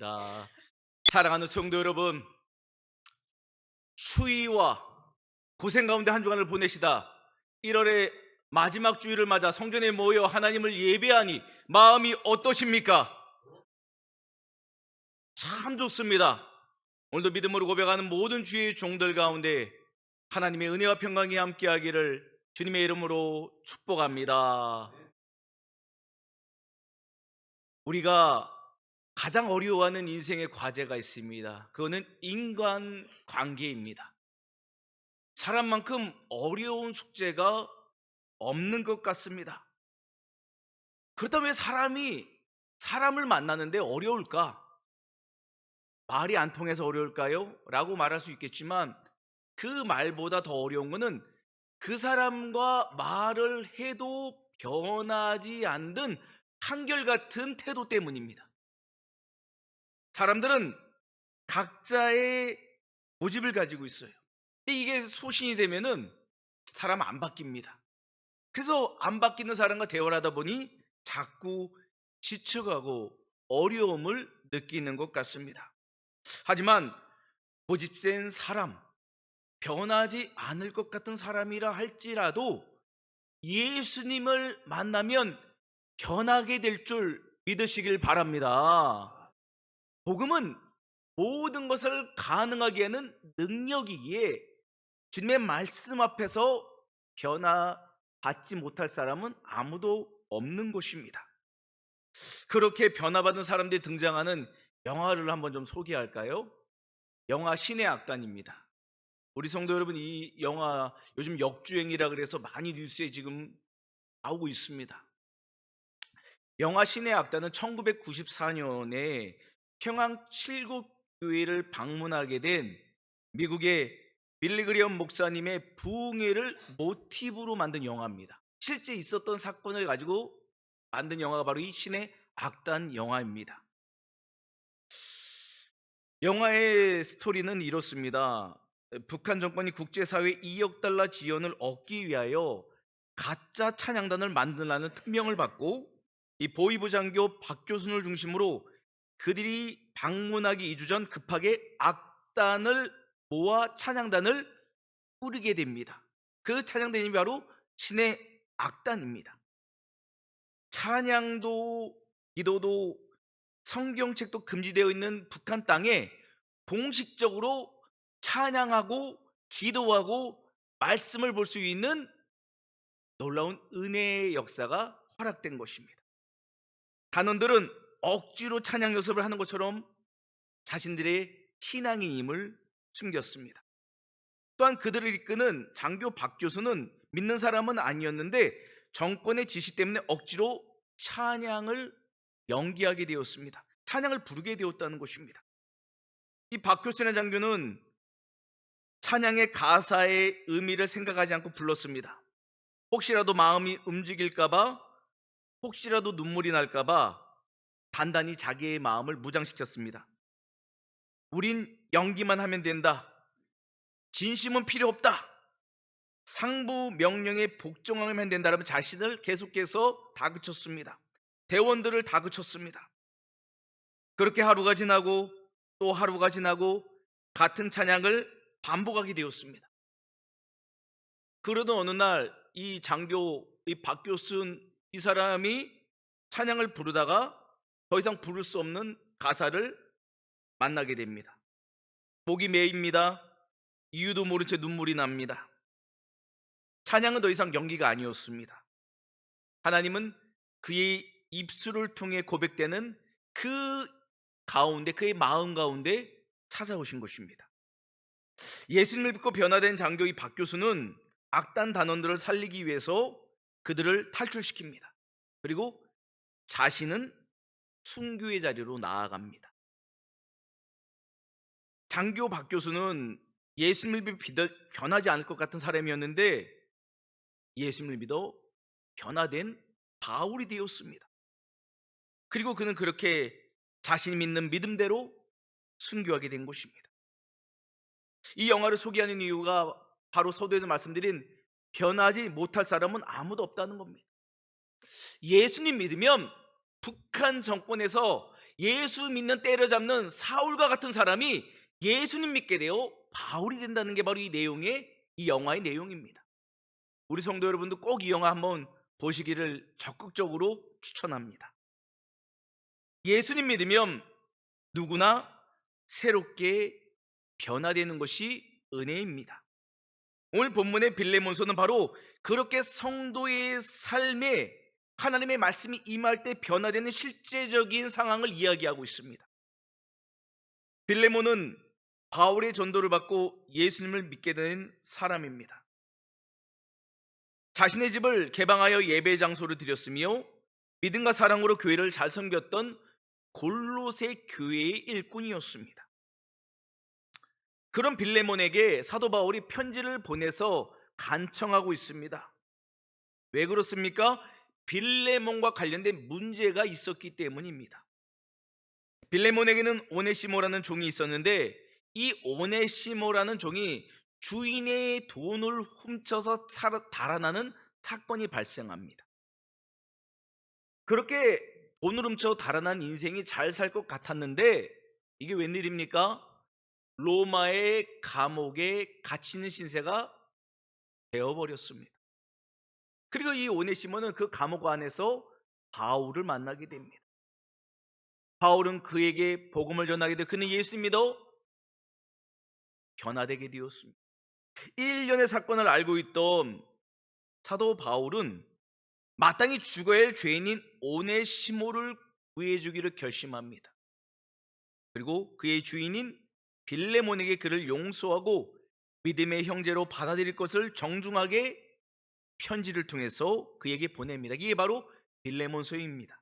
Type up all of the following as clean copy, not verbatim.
기도합니다. 사랑하는 성도 여러분, 추위와 고생 가운데 한 주간을 보내시다 1월의 마지막 주일을 맞아 성전에 모여 하나님을 예배하니 마음이 어떠십니까? 참 좋습니다. 오늘도 믿음으로 고백하는 모든 주의 종들 가운데 하나님의 은혜와 평강이 함께하기를 주님의 이름으로 축복합니다. 우리가 가장 어려워하는 인생의 과제가 있습니다. 그거는 인간관계입니다. 사람만큼 어려운 숙제가 없는 것 같습니다. 그렇다면 왜 사람이 사람을 만나는데 어려울까? 말이 안 통해서 어려울까요? 라고 말할 수 있겠지만 그 말보다 더 어려운 것은 그 사람과 말을 해도 변하지 않는 한결같은 태도 때문입니다. 사람들은 각자의 고집을 가지고 있어요. 근데 이게 소신이 되면은 사람 안 바뀝니다. 그래서 안 바뀌는 사람과 대화를 하다 보니 자꾸 지쳐가고 어려움을 느끼는 것 같습니다. 하지만 고집센 사람, 변하지 않을 것 같은 사람이라 할지라도 예수님을 만나면 변하게 될 줄 믿으시길 바랍니다. 복음은 모든 것을 가능하게 하는 능력이기에 주님의 말씀 앞에서 변화받지 못할 사람은 아무도 없는 것입니다. 그렇게 변화받은 사람들이 등장하는 영화를 한번 좀 소개할까요? 영화 신의 악단입니다. 우리 성도 여러분, 이 영화 요즘 역주행이라 그래서 많이 뉴스에 지금 나오고 있습니다. 영화 신의 악단은 1994년에 평양 7국교회를 방문하게 된 미국의 빌리그리엄 목사님의 부흥회를 모티브로 만든 영화입니다. 실제 있었던 사건을 가지고 만든 영화가 바로 이 신의 악단 영화입니다. 영화의 스토리는 이렇습니다. 북한 정권이 국제사회 2억 달러 지원을 얻기 위하여 가짜 찬양단을 만들라는 특명을 받고 이 보이부 장교 박교순을 중심으로 그들이 방문하기 2주 전 급하게 악단을 모아 찬양단을 꾸리게 됩니다. 그 찬양단이 바로 신의 악단입니다. 찬양도 기도도 성경책도 금지되어 있는 북한 땅에 공식적으로 찬양하고 기도하고 말씀을 볼 수 있는 놀라운 은혜의 역사가 허락된 것입니다. 단원들은 억지로 찬양 연습을 하는 것처럼 자신들의 신앙의 힘을 숨겼습니다. 또한 그들을 이끄는 장교 박교수는 믿는 사람은 아니었는데 정권의 지시 때문에 억지로 찬양을 연기하게 되었습니다. 찬양을 부르게 되었다는 것입니다. 이 박교수라는 장교는 찬양의 가사의 의미를 생각하지 않고 불렀습니다. 혹시라도 마음이 움직일까봐, 혹시라도 눈물이 날까봐 단단히 자기의 마음을 무장시켰습니다. 우린 연기만 하면 된다. 진심은 필요 없다. 상부 명령에 복종하면 된다라면 자신을 계속해서 다그쳤습니다. 대원들을 다그쳤습니다. 그렇게 하루가 지나고 또 하루가 지나고 같은 찬양을 반복하게 되었습니다. 그러던 어느 날 이 장교, 이 박교순 이 사람이 찬양을 부르다가 더 이상 부를 수 없는 가사를 만나게 됩니다. 목이 메입니다. 이유도 모른 채 눈물이 납니다. 찬양은 더 이상 연기가 아니었습니다. 하나님은 그의 입술을 통해 고백되는 그 가운데, 그의 마음 가운데 찾아오신 것입니다. 예수님을 믿고 변화된 장교 이 박교수는 악단 단원들을 살리기 위해서 그들을 탈출시킵니다. 그리고 자신은 순교의 자리로 나아갑니다. 장교 박교수는 예수님을 믿어 변하지 않을 것 같은 사람이었는데 예수님을 믿어 변화된 바울이 되었습니다. 그리고 그는 그렇게 자신이 믿는 믿음대로 순교하게 된 것입니다. 이 영화를 소개하는 이유가 바로 서두에서 말씀드린 변하지 못할 사람은 아무도 없다는 겁니다. 예수님 믿으면 북한 정권에서 예수 믿는 때려잡는 사울과 같은 사람이 예수님 믿게 되어 바울이 된다는 게 바로 이 영화의 내용입니다. 우리 성도 여러분도 꼭 이 영화 한번 보시기를 적극적으로 추천합니다. 예수님 믿으면 누구나 새롭게 변화되는 것이 은혜입니다. 오늘 본문의 빌레몬서는 바로 그렇게 성도의 삶에 하나님의 말씀이 임할 때 변화되는 실제적인 상황을 이야기하고 있습니다. 빌레몬은 바울의 전도를 받고 예수님을 믿게 된 사람입니다. 자신의 집을 개방하여 예배 장소를 드렸으며 믿음과 사랑으로 교회를 잘 섬겼던 골로새 교회의 일꾼이었습니다. 그런 빌레몬에게 사도 바울이 편지를 보내서 간청하고 있습니다. 왜 그렇습니까? 빌레몬과 관련된 문제가 있었기 때문입니다. 빌레몬에게는 오네시모라는 종이 있었는데 이 오네시모라는 종이 주인의 돈을 훔쳐서 달아나는 사건이 발생합니다. 그렇게 돈을 훔쳐 달아난 인생이 잘 살 것 같았는데 이게 웬일입니까? 로마의 감옥에 갇히는 신세가 되어버렸습니다. 그리고 이 오네시모는 그 감옥 안에서 바울을 만나게 됩니다. 바울은 그에게 복음을 전하게 돼 그는 예수 믿어 변화되게 되었습니다. 이 일련의 사건을 알고 있던 사도 바울은 마땅히 죽어야 할 죄인인 오네시모를 구해주기를 결심합니다. 그리고 그의 주인인 빌레몬에게 그를 용서하고 믿음의 형제로 받아들일 것을 정중하게 편지를 통해서 그에게 보냅니다. 이게 바로 빌레몬서입니다.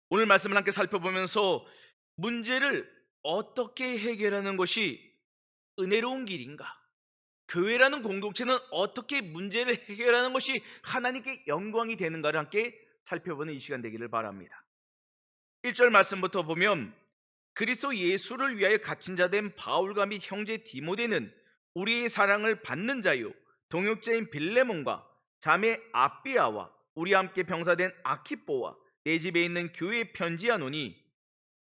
오늘 말씀을 함께 살펴보면서 문제를 어떻게 해결하는 것이 은혜로운 길인가? 교회라는 공동체는 어떻게 문제를 해결하는 것이 하나님께 영광이 되는가를 함께 살펴보는 이 시간 되기를 바랍니다. 1절 말씀부터 보면 그리스도 예수를 위하여 갇힌 자 된 바울과 및 형제 디모데는 우리의 사랑을 받는 자요 동역자인 빌레몬과 자매 아비아와 우리와 함께 병사된 아키뽀와 내 집에 있는 교회에 편지하노니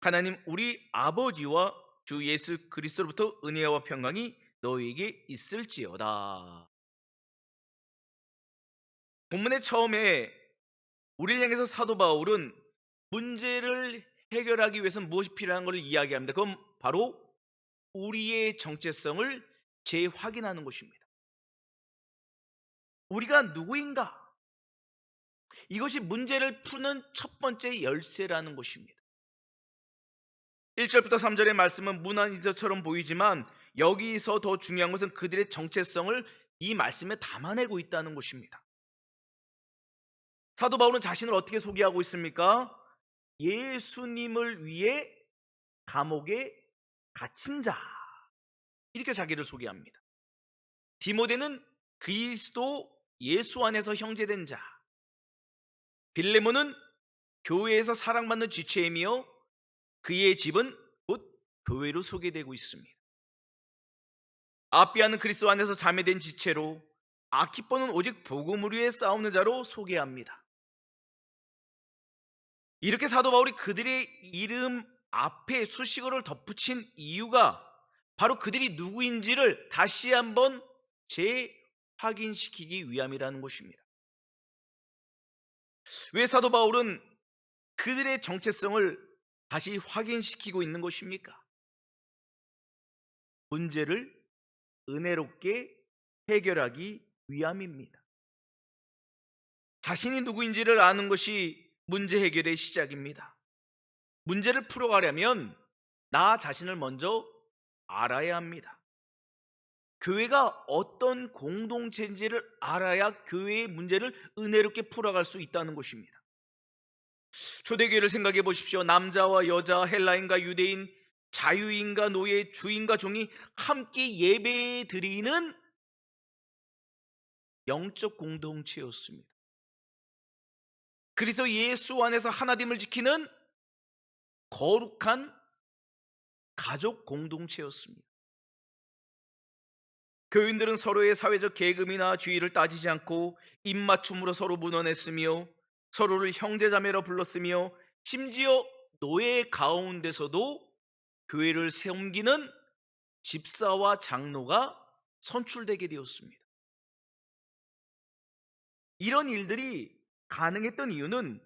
하나님 우리 아버지와 주 예수 그리스도로부터 은혜와 평강이 너에게 있을지어다. 본문의 처음에 우리를 향해서 사도 바울은 문제를 해결하기 위해서는 무엇이 필요한 것을 이야기합니다. 그건 바로 우리의 정체성을 재확인하는 것입니다. 우리가 누구인가? 이것이 문제를 푸는 첫 번째 열쇠라는 것입니다. 1절부터 3절의 말씀은 무난히서처럼 보이지만 여기서 더 중요한 것은 그들의 정체성을 이 말씀에 담아내고 있다는 것입니다. 사도 바울은 자신을 어떻게 소개하고 있습니까? 예수님을 위해 감옥에 갇힌 자, 이렇게 자기를 소개합니다. 디모데는 그리스도 예수 안에서 형제된 자, 빌레몬은 교회에서 사랑받는 지체이며 그의 집은 곧 교회로 소개되고 있습니다. 아비아는 그리스도 안에서 자매된 지체로, 아키뽀는 오직 복음을 위해 싸우는 자로 소개합니다. 이렇게 사도 바울이 그들의 이름 앞에 수식어를 덧붙인 이유가 바로 그들이 누구인지를 다시 한번 재확인시키기 위함이라는 것입니다. 왜 사도 바울은 그들의 정체성을 다시 확인시키고 있는 것입니까? 문제를 은혜롭게 해결하기 위함입니다. 자신이 누구인지를 아는 것이 문제 해결의 시작입니다. 문제를 풀어가려면 나 자신을 먼저 알아야 합니다. 교회가 어떤 공동체인지를 알아야 교회의 문제를 은혜롭게 풀어갈 수 있다는 것입니다. 초대교회를 생각해 보십시오. 남자와 여자, 헬라인과 유대인, 자유인과 노예, 주인과 종이 함께 예배 드리는 영적 공동체였습니다. 그래서 예수 안에서 하나님을 지키는 거룩한 가족 공동체였습니다. 교인들은 서로의 사회적 계급이나 지위를 따지지 않고 입맞춤으로 서로 문언했으며 서로를 형제자매로 불렀으며 심지어 노예 가운데서도 교회를 섬기는 집사와 장로가 선출되게 되었습니다. 이런 일들이 가능했던 이유는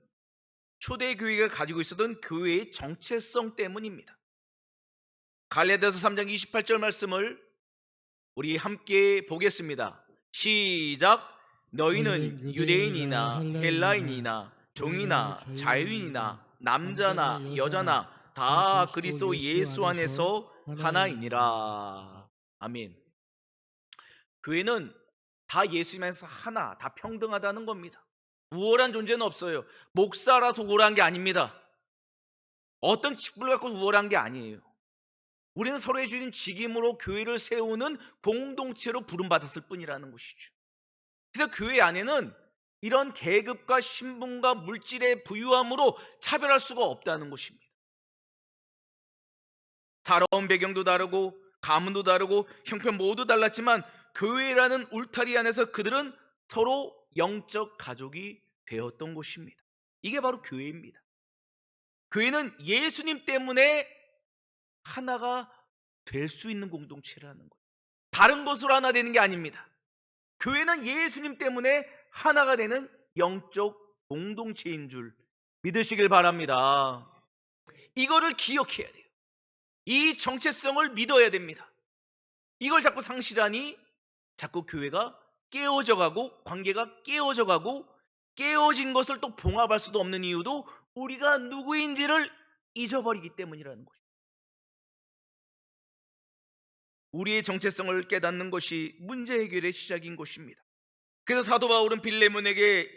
초대교회가 가지고 있었던 교회의 정체성 때문입니다. 갈라디아서 3장 28절 말씀을 우리 함께 보겠습니다. 시작. 너희는 유대인이나 헬라인이나 종이나 자유인이나 남자나 여자나 다 그리스도 예수 안에서 하나이니라. 아멘. 교회는 다 예수님 안에서 하나, 다 평등하다는 겁니다. 우월한 존재는 없어요. 목사라서 우월한 게 아닙니다. 어떤 직분을 갖고 우월한 게 아니에요. 우리는 서로의 주인 직임으로 교회를 세우는 공동체로 부름받았을 뿐이라는 것이죠. 그래서 교회 안에는 이런 계급과 신분과 물질의 부유함으로 차별할 수가 없다는 것입니다. 살아온 배경도 다르고 가문도 다르고 형편 모두 달랐지만 교회라는 울타리 안에서 그들은 서로 영적 가족이 되었던 것입니다. 이게 바로 교회입니다. 교회는 예수님 때문에 하나가 될 수 있는 공동체라는 거예요. 다른 것으로 하나 되는 게 아닙니다. 교회는 예수님 때문에 하나가 되는 영적 공동체인 줄 믿으시길 바랍니다. 이거를 기억해야 돼요. 이 정체성을 믿어야 됩니다. 이걸 자꾸 상실하니 자꾸 교회가 깨어져 가고 관계가 깨어져 가고, 깨어진 것을 또 봉합할 수도 없는 이유도 우리가 누구인지를 잊어버리기 때문이라는 거죠. 우리의 정체성을 깨닫는 것이 문제 해결의 시작인 것입니다. 그래서 사도 바울은 빌레몬에게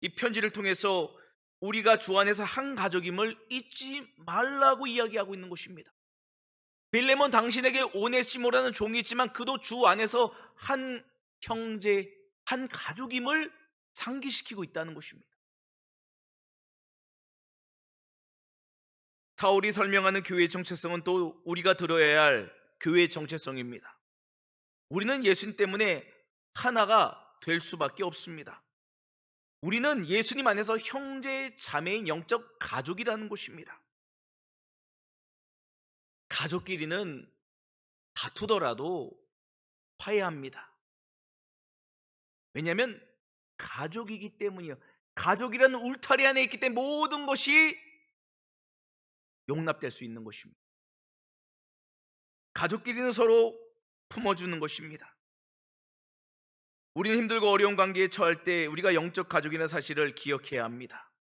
이 편지를 통해서 우리가 주 안에서 한 가족임을 잊지 말라고 이야기하고 있는 것입니다. 빌레몬, 당신에게 오네시모라는 종이 있지만 그도 주 안에서 한 형제, 한 가족임을 상기시키고 있다는 것입니다. 사울이 설명하는 교회의 정체성은 또 우리가 들어야 할 교회의 정체성입니다. 우리는 예수님 때문에 하나가 될 수밖에 없습니다. 우리는 예수님 안에서 형제 자매인 영적 가족이라는 것입니다. 가족끼리는 다투더라도 화해합니다. 왜냐하면 가족이기 때문이에요. 가족이라는 울타리 안에 있기 때문에 모든 것이 용납될 수 있는 것입니다. 가족끼리는 서로 품어주는 것입니다. 우리는 힘들고 어려운 관계에 처할 때 우리가 영적 가족이라는 사실을 기억해야 합니다.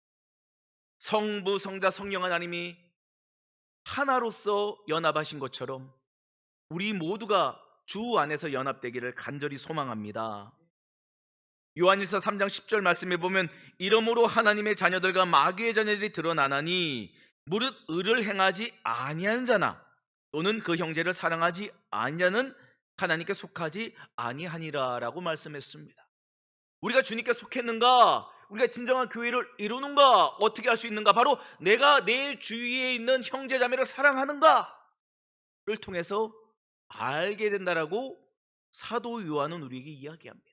성부, 성자, 성령 하나님이 하나로서 연합하신 것처럼 우리 모두가 주 안에서 연합되기를 간절히 소망합니다. 요한일서 3장 10절 말씀에 보면 이러므로 하나님의 자녀들과 마귀의 자녀들이 드러나나니 무릇 의를 행하지 아니하는 자나 또는 그 형제를 사랑하지 아니하는 하나님께 속하지 아니하니라 라고 말씀했습니다. 우리가 주님께 속했는가? 우리가 진정한 교회를 이루는가? 어떻게 할 수 있는가? 바로 내가 내 주위에 있는 형제 자매를 사랑하는가를 통해서 알게 된다라고 사도 요한은 우리에게 이야기합니다.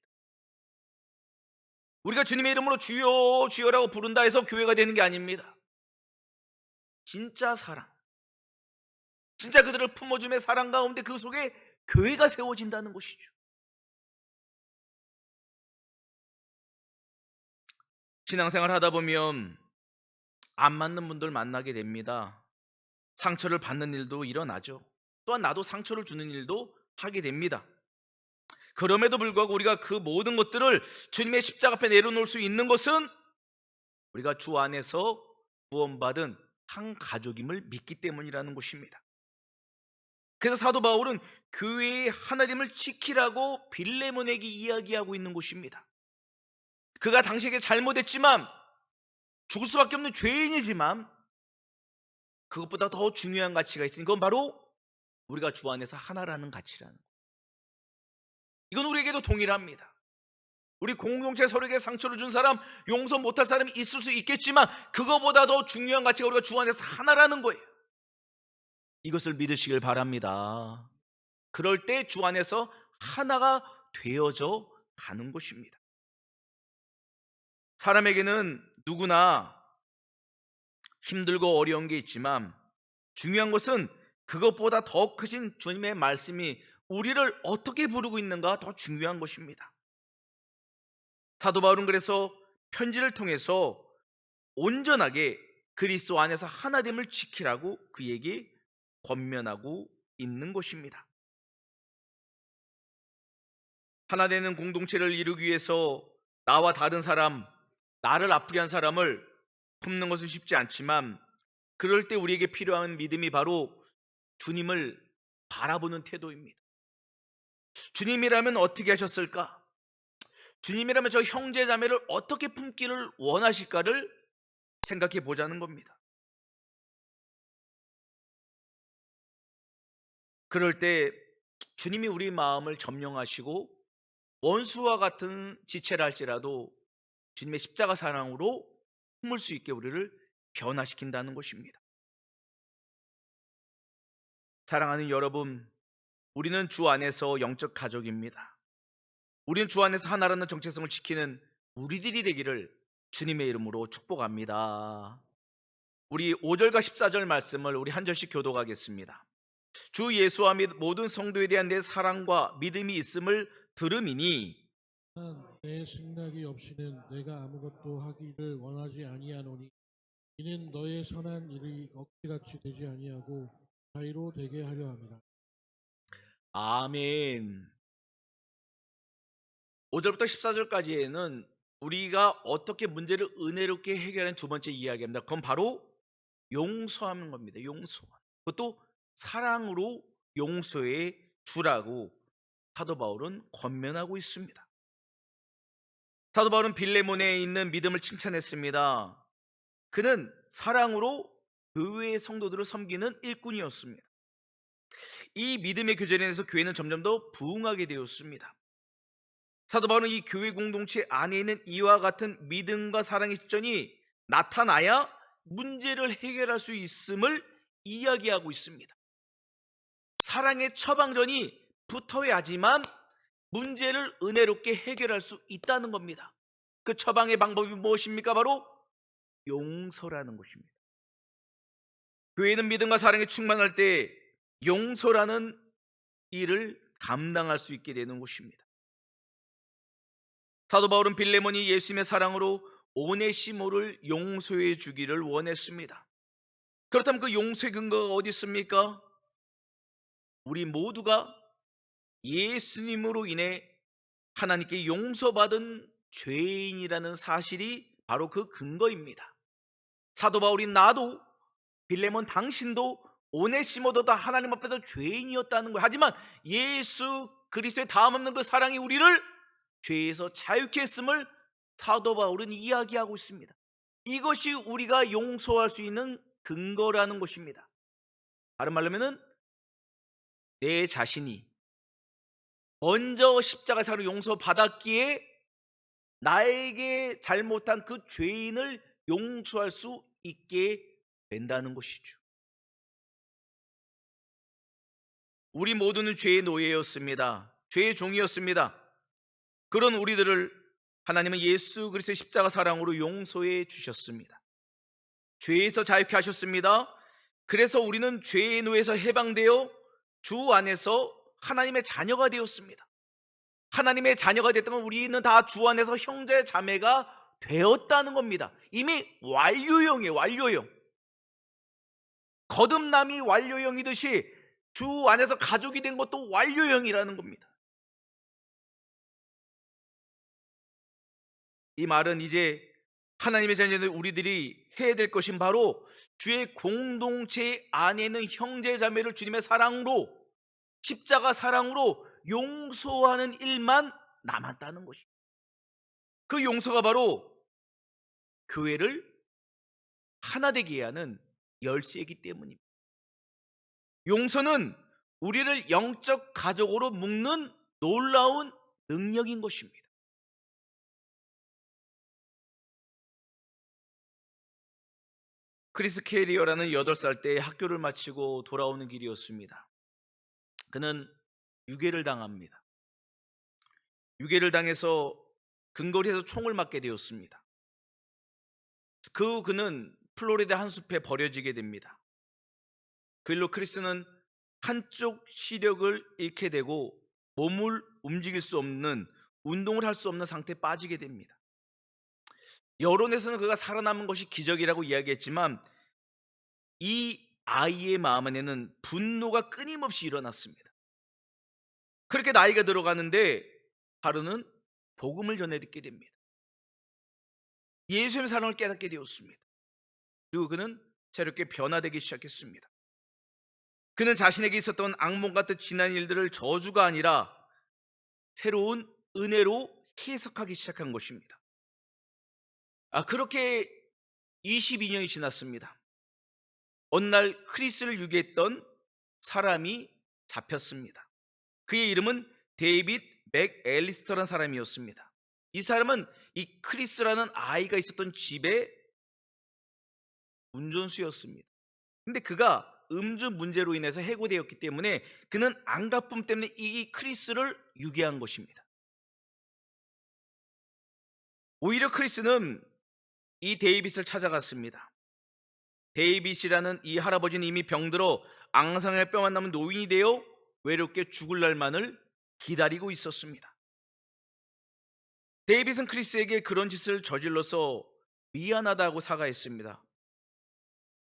우리가 주님의 이름으로 주여 주여라고 부른다 해서 교회가 되는 게 아닙니다. 진짜 사랑, 진짜 그들을 품어줌의 사랑 가운데 그 속에 교회가 세워진다는 것이죠. 신앙생활 하다 보면 안 맞는 분들 만나게 됩니다. 상처를 받는 일도 일어나죠. 또한 나도 상처를 주는 일도 하게 됩니다. 그럼에도 불구하고 우리가 그 모든 것들을 주님의 십자가 앞에 내려놓을 수 있는 것은 우리가 주 안에서 구원받은 한 가족임을 믿기 때문이라는 것입니다. 그래서 사도 바울은 교회의 하나됨을 지키라고 빌레몬에게 이야기하고 있는 것입니다. 그가 당시에게 잘못했지만, 죽을 수밖에 없는 죄인이지만 그것보다 더 중요한 가치가 있으니 그건 바로 우리가 주 안에서 하나라는 가치라는 거예요. 이건 우리에게도 동일합니다. 우리 공동체 서로에게 상처를 준 사람, 용서 못할 사람이 있을 수 있겠지만 그거보다 더 중요한 가치가 우리가 주 안에서 하나라는 거예요. 이것을 믿으시길 바랍니다. 그럴 때 주 안에서 하나가 되어져 가는 것입니다. 사람에게는 누구나 힘들고 어려운 게 있지만 중요한 것은 그것보다 더 크신 주님의 말씀이 우리를 어떻게 부르고 있는가 더 중요한 것입니다. 사도 바울은 그래서 편지를 통해서 온전하게 그리스도 안에서 하나됨을 지키라고 그에게 권면하고 있는 것입니다. 하나 되는 공동체를 이루기 위해서 나와 다른 사람, 나를 아프게 한 사람을 품는 것은 쉽지 않지만 그럴 때 우리에게 필요한 믿음이 바로 주님을 바라보는 태도입니다. 주님이라면 어떻게 하셨을까? 주님이라면 저 형제 자매를 어떻게 품기를 원하실까를 생각해 보자는 겁니다. 그럴 때 주님이 우리 마음을 점령하시고 원수와 같은 지체를 할지라도 주님의 십자가 사랑으로 품을 수 있게 우리를 변화시킨다는 것입니다. 사랑하는 여러분, 우리는 주 안에서 영적 가족입니다. 우리는 주 안에서 하나라는 정체성을 지키는 우리들이 되기를 주님의 이름으로 축복합니다. 우리 5절과 14절 말씀을 우리 한 절씩 교독하겠습니다. 주 예수와 및 모든 성도에 대한 내 사랑과 믿음이 있음을 들음이니 내 승낙이 없이는 내가 아무것도 하기를 원하지 아니하노니 이는 너의 선한 일이 억지같이 되지 아니하고 자의로 되게 하려 함이라. 아멘. 5절부터 14절까지에는 우리가 어떻게 문제를 은혜롭게 해결하는 두 번째 이야기입니다. 그건 바로 용서하는 겁니다. 용서. 그것도 사랑으로 용서해 주라고 사도 바울은 권면하고 있습니다. 사도 바울은 빌레몬에 있는 믿음을 칭찬했습니다. 그는 사랑으로 교회의 성도들을 섬기는 일꾼이었습니다. 이 믿음의 교제로 인해서 교회는 점점 더 부흥하게 되었습니다. 사도 바울은 이 교회 공동체 안에 있는 이와 같은 믿음과 사랑의 실전이 나타나야 문제를 해결할 수 있음을 이야기하고 있습니다. 사랑의 처방전이 붙어야 하지만 문제를 은혜롭게 해결할 수 있다는 겁니다. 그 처방의 방법이 무엇입니까? 바로 용서라는 것입니다. 교회는 믿음과 사랑에 충만할 때 용서라는 일을 감당할 수 있게 되는 것입니다. 사도 바울은 빌레몬이 예수님의 사랑으로 오네시모를 용서해 주기를 원했습니다. 그렇다면 그 용서의 근거가 어디 있습니까? 우리 모두가 예수님으로 인해 하나님께 용서받은 죄인이라는 사실이 바로 그 근거입니다. 사도 바울이 나도 빌레몬 당신도 오네시모도 다 하나님 앞에서 죄인이었다는 거예요. 하지만 예수 그리스도의 다음 없는 그 사랑이 우리를 죄에서 자유케 했음을 사도 바울은 이야기하고 있습니다. 이것이 우리가 용서할 수 있는 근거라는 것입니다. 다른 말로 하면 내 자신이 먼저 십자가 사로 용서받았기에 나에게 잘못한 그 죄인을 용서할 수 있게 된다는 것이죠. 우리 모두는 죄의 노예였습니다. 죄의 종이었습니다. 그런 우리들을 하나님은 예수 그리스도의 십자가 사랑으로 용서해 주셨습니다. 죄에서 자유케 하셨습니다. 그래서 우리는 죄의 노예에서 해방되어 주 안에서 하나님의 자녀가 되었습니다. 하나님의 자녀가 됐던 건 우리는 다 주 안에서 형제 자매가 되었다는 겁니다. 이미 완료형이에요. 완료형. 거듭남이 완료형이듯이 주 안에서 가족이 된 것도 완료형이라는 겁니다. 이 말은 이제 하나님의 자녀들 우리들이 해야 될 것인 바로 주의 공동체 안에 있는 형제 자매를 주님의 사랑으로 십자가 사랑으로 용서하는 일만 남았다는 것입니다. 그 용서가 바로 교회를 하나 되게 하는 열쇠이기 때문입니다. 용서는 우리를 영적 가족으로 묶는 놀라운 능력인 것입니다. 크리스 캐리어라는 8살 때 학교를 마치고 돌아오는 길이었습니다. 그는 유괴를 당합니다. 유괴를 당해서 근거리에서 총을 맞게 되었습니다. 그는 플로리다 한 숲에 버려지게 됩니다. 그 일로 크리스는 한쪽 시력을 잃게 되고 몸을 움직일 수 없는, 운동을 할 수 없는 상태에 빠지게 됩니다. 여론에서는 그가 살아남은 것이 기적이라고 이야기했지만 이 아이의 마음 안에는 분노가 끊임없이 일어났습니다. 그렇게 나이가 들어가는데 하루는 복음을 전해 듣게 됩니다. 예수님의 사랑을 깨닫게 되었습니다. 그리고 그는 새롭게 변화되기 시작했습니다. 그는 자신에게 있었던 악몽 같은 지난 일들을 저주가 아니라 새로운 은혜로 해석하기 시작한 것입니다. 그렇게 22년이 지났습니다. 어느 날 크리스를 유괴했던 사람이 잡혔습니다. 그의 이름은 데이빗 맥앨리스터라는 사람이었습니다. 이 사람은 이 크리스라는 아이가 있었던 집의 운전수였습니다. 근데 그가 음주 문제로 인해서 해고되었기 때문에 그는 안갚음 때문에 이 크리스를 유괴한 것입니다. 오히려 크리스는 이 데이빗을 찾아갔습니다. 데이빗이라는 이 할아버지는 이미 병들어 앙상할 뼈만 남은 노인이 되어 외롭게 죽을 날만을 기다리고 있었습니다. 데이빗은 크리스에게 그런 짓을 저질러서 미안하다고 사과했습니다.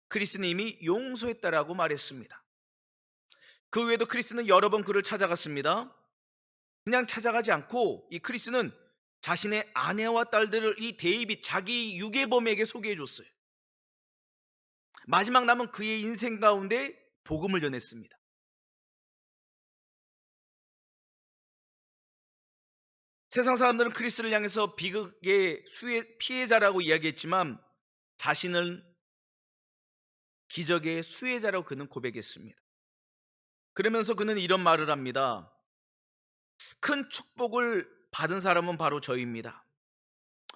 크리스는 이미 용서했다라고 말했습니다. 그 외에도 크리스는 여러 번 그를 찾아갔습니다. 그냥 찾아가지 않고 이 크리스는 자신의 아내와 딸들을 이 데이빗, 자기 유괴범에게 소개해 줬어요. 마지막 남은 그의 인생 가운데 복음을 전했습니다. 세상 사람들은 크리스를 향해서 비극의 피해자라고 이야기했지만 자신은 기적의 수혜자라고 그는 고백했습니다. 그러면서 그는 이런 말을 합니다. 큰 축복을 받은 사람은 바로 저입니다.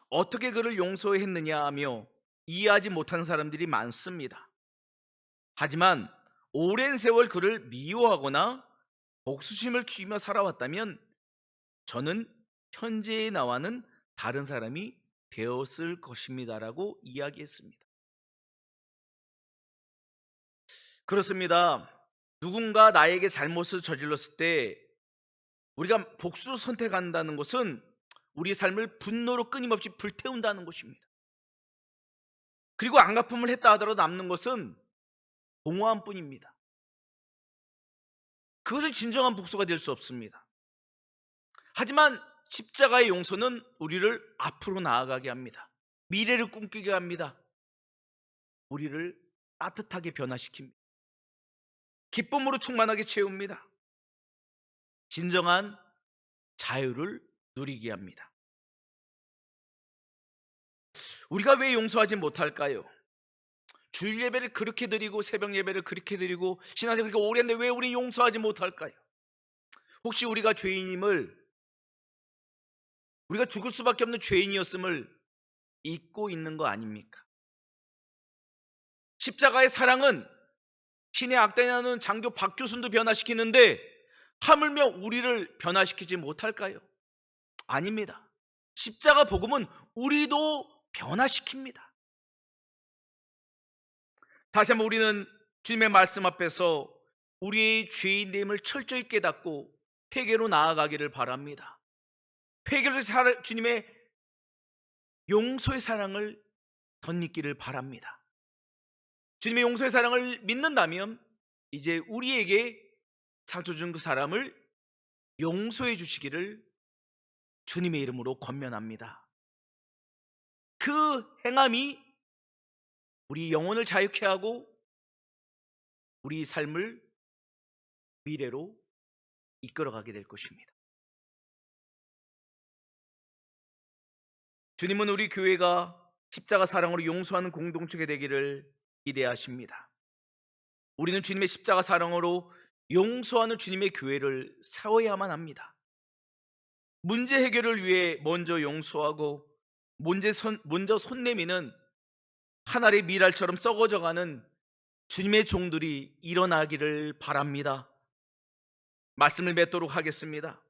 어떻게 그를 용서했느냐 하며 이해하지 못하는 사람들이 많습니다. 하지만 오랜 세월 그를 미워하거나 복수심을 키우며 살아왔다면 저는 현재의 나와는 다른 사람이 되었을 것입니다라고 이야기했습니다. 그렇습니다. 누군가 나에게 잘못을 저질렀을 때 우리가 복수를 선택한다는 것은 우리 삶을 분노로 끊임없이 불태운다는 것입니다. 그리고 안갚음을 했다 하더라도 남는 것은 공허함뿐입니다. 그것은 진정한 복수가 될 수 없습니다. 하지만 십자가의 용서는 우리를 앞으로 나아가게 합니다. 미래를 꿈꾸게 합니다. 우리를 따뜻하게 변화시킵니다. 기쁨으로 충만하게 채웁니다. 진정한 자유를 누리게 합니다. 우리가 왜 용서하지 못할까요? 주일 예배를 그렇게 드리고 새벽 예배를 그렇게 드리고 신앙생활 그렇게 오래 했는데 왜 우리는 용서하지 못할까요? 혹시 우리가 우리가 죽을 수밖에 없는 죄인이었음을 잊고 있는 거 아닙니까? 십자가의 사랑은 신의 악단이 나는 장교 박교순도 변화시키는데 하물며 우리를 변화시키지 못할까요? 아닙니다. 십자가 복음은 우리도 변화시킵니다. 다시 한번 우리는 주님의 말씀 앞에서 우리의 죄인됨을 철저히 깨닫고 회개로 나아가기를 바랍니다. 회개로 주님의 용서의 사랑을 덧입기를 바랍니다. 주님의 용서의 사랑을 믿는다면 이제 우리에게 상처 준 그 사람을 용서해 주시기를 주님의 이름으로 권면합니다. 그 행함이 우리 영혼을 자유케 하고 우리 삶을 미래로 이끌어가게 될 것입니다. 주님은 우리 교회가 십자가 사랑으로 용서하는 공동체가 되기를 기대하십니다. 우리는 주님의 십자가 사랑으로 용서하는 주님의 교회를 세워야만 합니다. 문제 해결을 위해 먼저 용서하고 먼저 손 내미는 한 알의 밀알처럼 썩어져가는 주님의 종들이 일어나기를 바랍니다. 말씀을 맺도록 하겠습니다.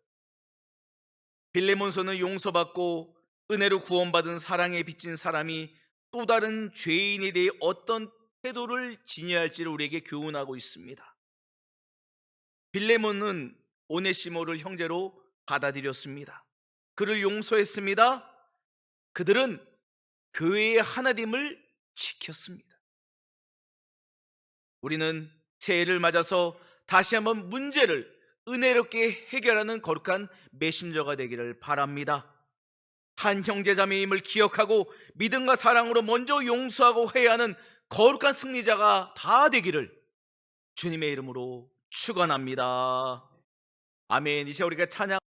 빌레몬서는 용서받고 은혜로 구원받은 사랑에 빚진 사람이 또 다른 죄인에 대해 어떤 태도를 지녀야 할지를 우리에게 교훈하고 있습니다. 빌레몬은 오네시모를 형제로 받아들였습니다. 그를 용서했습니다. 그들은 교회의 하나됨을 지켰습니다. 우리는 새해를 맞아서 다시 한번 문제를 은혜롭게 해결하는 거룩한 메신저가 되기를 바랍니다. 한 형제자매임을 기억하고 믿음과 사랑으로 먼저 용서하고 회개하는 거룩한 승리자가 다 되기를 주님의 이름으로 축원합니다. 아멘. 이제 우리가 찬양